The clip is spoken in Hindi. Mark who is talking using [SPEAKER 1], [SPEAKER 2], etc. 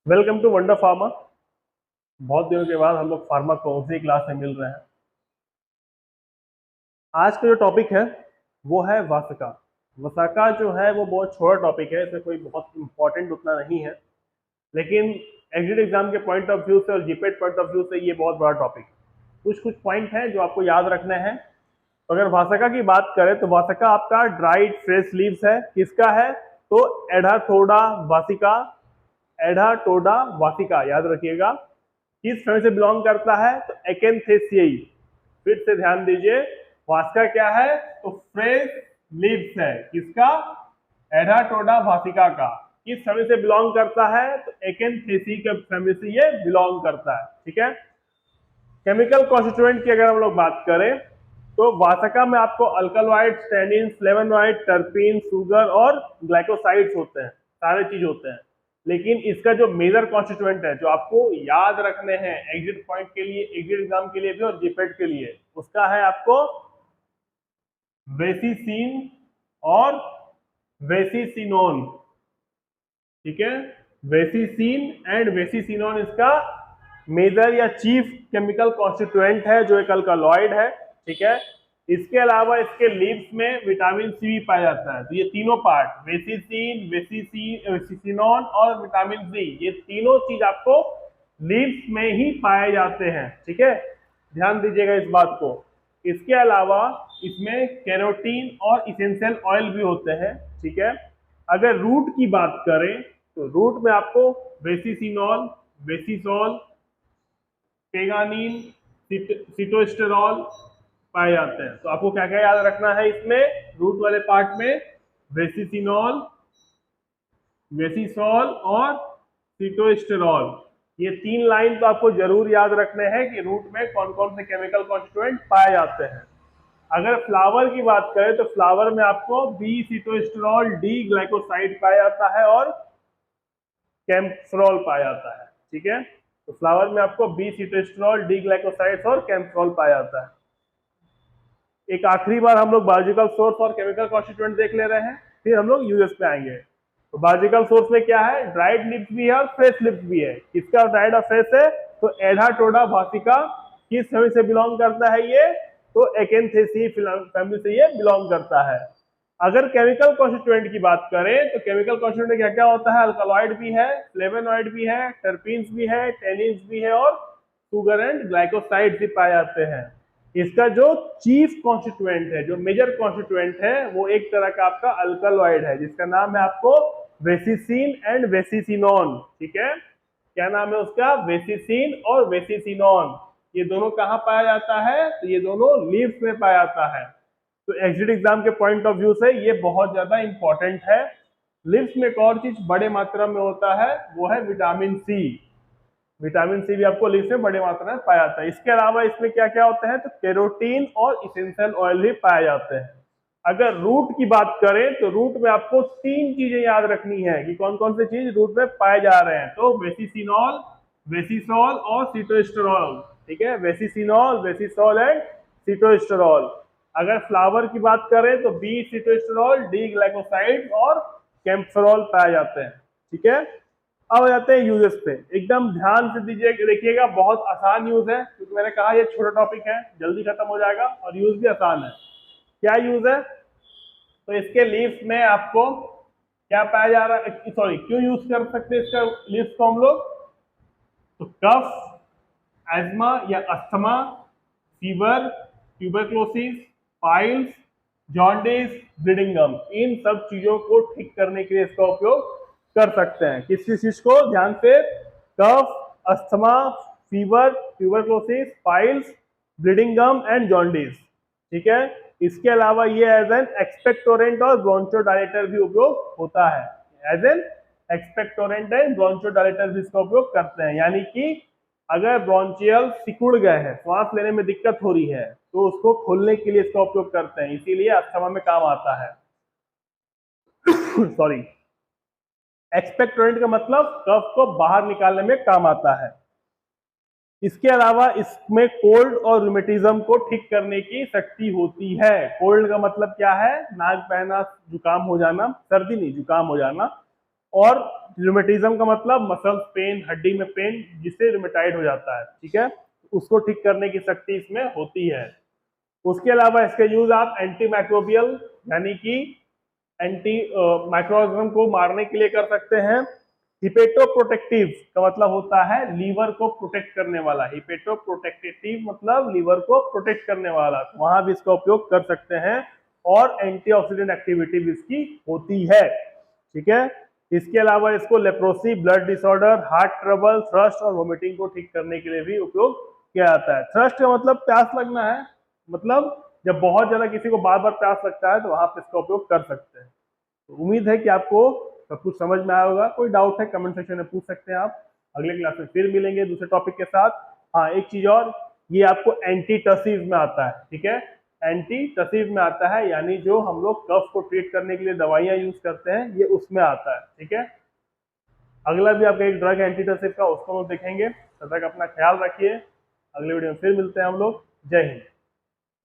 [SPEAKER 1] Welcome to wonder pharma. बहुत दिनों के बाद हम लोग फार्मा कौन क्लास में मिल रहे हैं। आज का जो टॉपिक है वो है वासका। वसाका जो है वो बहुत छोटा टॉपिक है, इसमें कोई बहुत इंपॉर्टेंट उतना नहीं है, लेकिन एग्जिट एग्जाम के पॉइंट ऑफ व्यू से और जीपेट पॉइंट ऑफ व्यू से ये बहुत बड़ा टॉपिक। कुछ कुछ पॉइंट हैं जो आपको याद रखने हैं। तो अगर वासका की बात करें तो वासका आपका ड्राइड फ्रेश लीव्स है। किसका है? तो एडाथोडा वासिका। एडाथोडा वासिका याद रखिएगा। किस फैमिली से बिलोंग करता है? तो एकेंथेसियाई। फिर से ध्यान दीजिए, वास्का क्या है? तो फ्रेश लीव्स है। किसका? एडाटोडा वासिका का। किस फैमिली से बिलोंग करता है? तो एकेंथेसी के फैमिली से ये बिलोंग करता है। ठीक है। केमिकल कॉन्स्टिट्यूएंट की अगर हम लोग बात करें तो वासका में आपको अल्कलॉइड, स्टेनिन, फ्लेवोनॉइड, टर्पीन, शुगर और ग्लाइकोसाइड्स होते हैं, सारे चीज होते हैं। लेकिन इसका जो मेजर कॉन्स्टिट्यूएंट है जो आपको याद रखने हैं एग्जिट पॉइंट के लिए, एग्जिट एग्जाम के लिए भी और जीपेट के लिए, उसका है आपको वेसिसिन और वेसिसिनोन। ठीक है। वेसिसिन एंड वेसिसिनोन इसका मेजर या चीफ केमिकल कॉन्स्टिट्यूएंट है जो एक अल्कलॉइड है। ठीक है। इसके अलावा इसके लीव्स में विटामिन सी भी पाया जाता है। तो ये तीनों पार्ट वेसिसिन, वेसिसिनोन और विटामिन सी, ये तीनों चीज आपको लीव्स में ही पाए जाते हैं। ठीक है, ध्यान दीजिएगा इस बात को। इसके अलावा इसमें कैरोटीन और इसेंशियल ऑयल भी होते हैं। ठीक है। अगर रूट की बात करें तो रूट में आपको वेसिसिनॉल, वेसिसॉल, पेगानीन, सिटोस्टेरॉल पाए जाते हैं। तो आपको क्या क्या याद रखना है इसमें? रूट वाले पार्ट में वेसिसिनॉल, वेसिसॉल और सिटोस्टेरॉल, ये तीन लाइन तो आपको जरूर याद रखने हैं कि रूट में कौन कौन से केमिकल कॉन्स्टिट्यूएंट पाए जाते हैं। अगर फ्लावर की बात करें तो फ्लावर में आपको बी सिटोस्टेरॉल, डी ग्लाइकोसाइड पाया जाता है और कैम्फ्रोल पाया जाता है। ठीक है। तो फ्लावर में आपको बी सिटोस्टेरॉल, डी ग्लाइकोसाइड्स और कैम्फ्रोल पाया जाता है। एक आखिरी बार हम लोग बायोलॉजिकल सोर्स और केमिकल कॉन्स्टिट्यूएंट देख ले रहे हैं, फिर हम लोग यूएस पे आएंगे। तो बायोलॉजिकल सोर्स में क्या है? ड्राइड लिप्स भी है और फ्रेश लिप्स भी है। किसका ड्राइड और फ्रेश है? तो एडाटोडा वासिका। किस फैमिली से बिलोंग करता है ये? तो एकेंथेसी फैमिली से ये बिलोंग करता है। अगर केमिकल कॉन्स्टिट्यूएंट की बात करें तो केमिकल कॉन्स्टिट्यूएंट क्या क्या होता है? अल्कलॉइड भी है, फ्लेवोनॉइड भी है, टर्पीन्स भी है, टेनिन्स भी है और शुगर एंड ग्लाइकोसाइड भी पाए जाते हैं। इसका जो चीफ कॉन्स्टिट्यूएंट है, जो मेजर कॉन्स्टिट्यूएंट है, वो एक तरह का आपका अल्कलॉइड है जिसका नाम है आपको वेसिसिन एंड वेसिसिनोन। ठीक है। क्या नाम है उसका? वेसिसिन और वेसिसिनोन। ये दोनों कहाँ पाया जाता है? तो ये दोनों लीव्स में पाया जाता है। तो एग्जिट एग्जाम के पॉइंट ऑफ व्यू से ये बहुत ज्यादा इंपॉर्टेंट है। लिव्स में एक और चीज बड़े मात्रा में होता है, वो है विटामिन सी। विटामिन सी भी आपको लीव्स में बड़ी मात्रा में पाया जाता है। इसके अलावा इसमें क्या क्या होता है? तो कैरोटीन और इसेंशियल ऑयल भी पाए जाते हैं। अगर रूट की बात करें तो रूट में आपको तीन चीजें याद रखनी है कि कौन कौन से चीज रूट में पाए जा रहे हैं। तो वेसिसिनॉल, वेसिसॉल और सिटोस्टेरॉल। ठीक है, वेसिसिनॉल, वेसिसॉल एंड सिटोस्टेरॉल। अगर फ्लावर की बात करें तो बी सिटोस्टेरॉल, डी ग्लाइकोसाइड और कैम्फेरॉल पाए जाते हैं। ठीक है। अब आ जाते हैं यूजेस पे। एकदम ध्यान से दीजिए, देखिएगा, बहुत आसान यूज है क्योंकि मैंने कहा ये छोटा टॉपिक है, जल्दी खत्म हो जाएगा और यूज भी आसान है। क्या यूज है? तो इसके लीव्स में आपको क्या पाया जा रहा है? सॉरी, क्यों यूज कर सकते हैं इसका लीव्स को हम लोग? तो कफ, एज्मा या asthma, fever, tuberculosis, piles, jaundice, bleeding gum, इन सब चीजों को ठीक करने के लिए इसका उपयोग कर सकते हैं। किस किस चीज को? ध्यान से, cough, asthma, fever, tuberculosis, piles, bleeding gum and jaundice. ठीक है। इसके अलावा ये एज एन एक्सपेक्टोरेंट और ब्रोंचोडायलेटर भी उपयोग होता है। एज एन एक्सपेक्टोरेंट एंड ब्रोंचोडायलेटर भी इसका उपयोग करते हैं। यानी कि अगर ब्रोंचियल सिकुड़ गए हैं, श्वास लेने में दिक्कत हो रही है, तो उसको खोलने के लिए इसका उपयोग करते हैं, इसीलिए अस्थमा में काम आता है। सॉरी, एक्सपेक्टोरेंट का मतलब कफ को बाहर निकालने में काम आता है। इसके अलावा इसमें कोल्ड और रूमेटिज्म को ठीक करने की शक्ति होती है। कोल्ड का मतलब क्या है? नाक बहना, जुकाम हो जाना, सर्दी नहीं जुकाम हो जाना। और रूमेटिज्म का मतलब मसल्स पेन, हड्डी में पेन जिससे रूमेटाइड हो जाता है, ठीक है, उसको ठीक करने की शक्ति इसमें होती है। उसके अलावा इसका यूज आप एंटी माइक्रोबियल यानी कि एंटी माइक्रोऑर्गेनिज्म को मारने के लिए कर सकते हैं। हिपेटोप्रोटेक्टिव का मतलब होता है लीवर को प्रोटेक्ट करने वाला, हिपेटोप्रोटेक्टिव मतलब लीवर को प्रोटेक्ट करने वाला, तो वहां भी इसका उपयोग कर सकते हैं। और एंटीऑक्सीडेंट एक्टिविटी भी इसकी होती है, ठीक है। इसके अलावा इसको leprosy, blood disorder, heart trouble, thrust और वोमिटिंग को ठीक करने के लिए भी उपयोग किया जाता है। थ्रस्ट का मतलब प्यास लगना है, मतलब जब बहुत ज्यादा किसी को बार बार प्यास लगता है तो वहां पे इसका उपयोग कर सकते हैं। तो उम्मीद है कि आपको सब कुछ समझ में आया होगा। कोई डाउट है कमेंट सेक्शन में पूछ सकते हैं आप। अगले क्लास में फिर मिलेंगे दूसरे टॉपिक के साथ। हाँ, एक चीज और, ये आपको एंटीटसिव में आता है, ठीक है, एंटीटसिव में आता है, यानी जो हम लोग कफ को ट्रीट करने के लिए दवाइयां यूज करते हैं, ये उसमें आता है, ठीक है। अगला भी आपका एक ड्रग एंटीटसिव का, उसको हम लोग देखेंगे। तब तक अपना ख्याल रखिए। अगले वीडियो में फिर मिलते हैं हम लोग। जय हिंद।